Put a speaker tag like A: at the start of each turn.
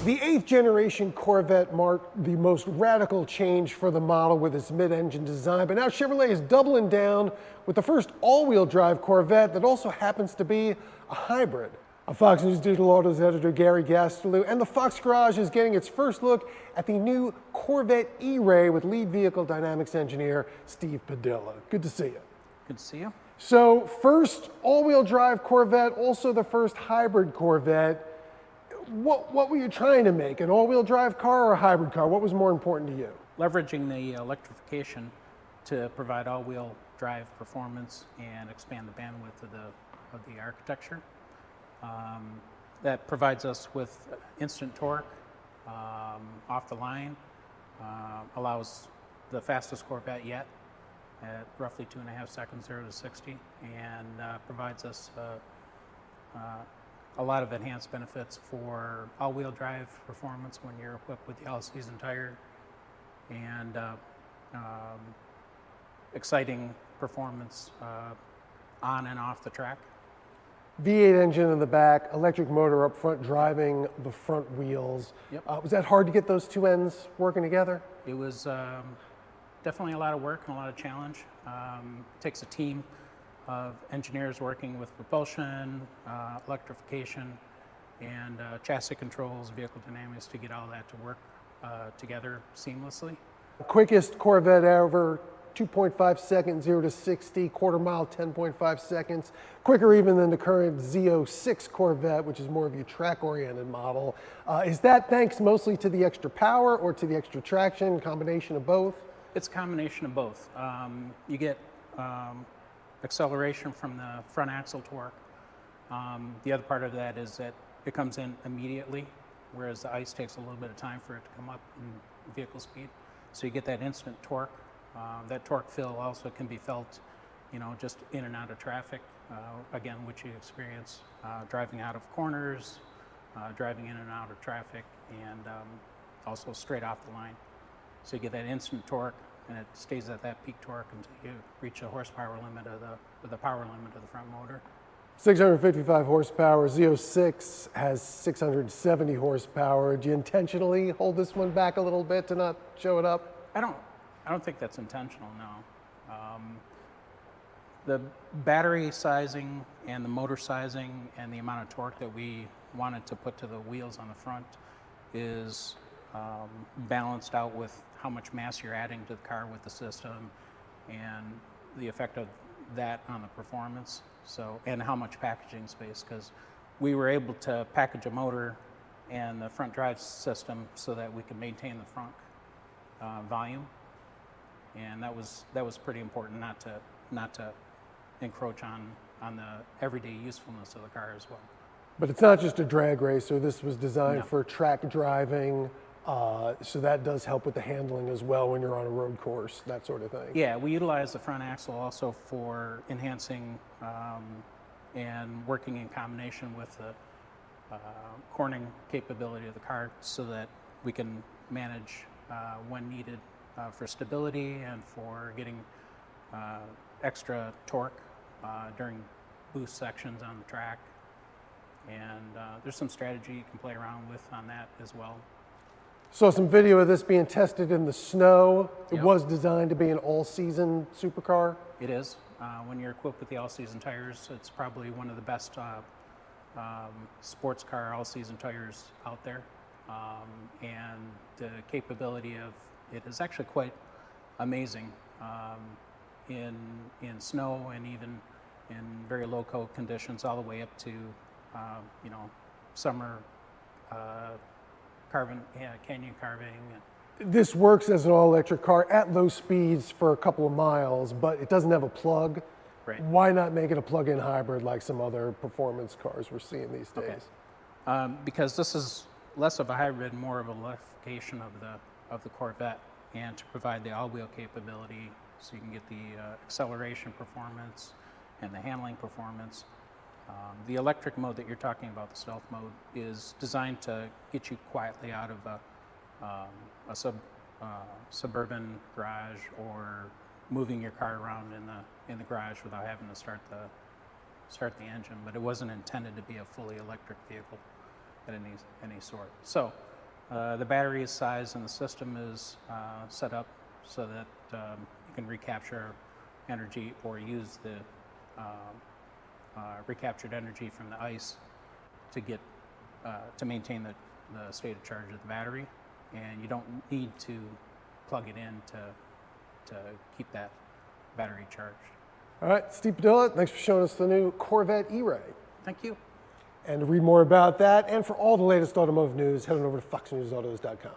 A: The 8th generation Corvette marked the most radical change for the model with its mid-engine design, but now Chevrolet is doubling down with the first all-wheel drive Corvette that also happens to be a hybrid. Fox News Digital Autos editor Gary Gastelou and the Fox Garage is getting its first look at the new Corvette E-Ray with lead vehicle dynamics engineer Steve Padilla. Good to see you.
B: Good to see you.
A: So first all-wheel drive Corvette, also the first hybrid Corvette. What were you trying to make, an all-wheel drive car or a hybrid car? What was more important to you?
B: Leveraging the electrification to provide all-wheel drive performance and expand the bandwidth of the architecture. That provides us with instant torque off the line, allows the fastest Corvette yet at roughly 2.5 seconds, 0 to 60, and provides us a lot of enhanced benefits for all-wheel drive performance when you're equipped with the all-season tire, and exciting performance on and off the track.
A: V8 engine in the back, electric motor up front driving the front wheels.
B: Yep.
A: Was that hard to get those two ends working together?
B: It was definitely a lot of work and a lot of challenge. Takes a team of engineers working with propulsion, electrification, and chassis controls, vehicle dynamics to get all that to work together seamlessly.
A: The quickest Corvette ever, 2.5 seconds, 0 to 60, quarter mile, 10.5 seconds. Quicker even than the current Z06 Corvette, which is more of your track-oriented model. Is that thanks mostly to the extra power or to the extra traction, combination of both?
B: It's a combination of both. You get acceleration from the front axle torque. The other part of that is that it comes in immediately, whereas the ICE takes a little bit of time for it to come up in vehicle speed. So you get that instant torque. That torque fill also can be felt, just in and out of traffic, again, which you experience driving out of corners, driving in and out of traffic, and also straight off the line. So you get that instant torque, and it stays at that peak torque until you reach the horsepower limit of the power limit of the front motor.
A: 655 horsepower, Z06 has 670 horsepower. Do you intentionally hold this one back a little bit to not show it up?
B: I don't think that's intentional, no. The battery sizing and the motor sizing and the amount of torque that we wanted to put to the wheels on the front is balanced out with how much mass you're adding to the car with the system and the effect of that on the performance. So, and how much packaging space, because we were able to package a motor and the front drive system so that we could maintain the front volume, and that was pretty important, not to encroach on the everyday usefulness of the car as well.
A: But it's not just a drag racer. This was designed for track driving, so that does help with the handling as well when you're on a road course, that sort of thing.
B: Yeah, we utilize the front axle also for enhancing and working in combination with the cornering capability of the car so that we can manage when needed for stability and for getting extra torque during boost sections on the track. And there's some strategy you can play around with on that as well.
A: Saw some video of this being tested in the snow. It
B: Yep.
A: was designed to be an all-season supercar.
B: It is. When you're equipped with the all-season tires, it's probably one of the best sports car all-season tires out there. And the capability of it is actually quite amazing in snow and even in very low cold conditions, all the way up to summer canyon carving.
A: This works as an all-electric car at low speeds for a couple of miles, but it doesn't have a plug.
B: Right.
A: Why not make it a plug-in hybrid like some other performance cars we're seeing these days?
B: Okay. Because this is less of a hybrid, more of a electrification of the Corvette, and to provide the all-wheel capability so you can get the acceleration performance and the handling performance. The electric mode that you're talking about, the stealth mode, is designed to get you quietly out of a suburban garage or moving your car around in the garage without having to start the engine. But it wasn't intended to be a fully electric vehicle at any sort. So The battery is sized and the system is set up so that you can recapture energy or use the recaptured energy from the ice to get to maintain the state of charge of the battery, and you don't need to plug it in to keep that battery charged.
A: All right, Steve Padilla, thanks for showing us the new Corvette E-Ray.
B: Thank you.
A: And to read more about that and for all the latest automotive news, head on over to foxnewsautos.com.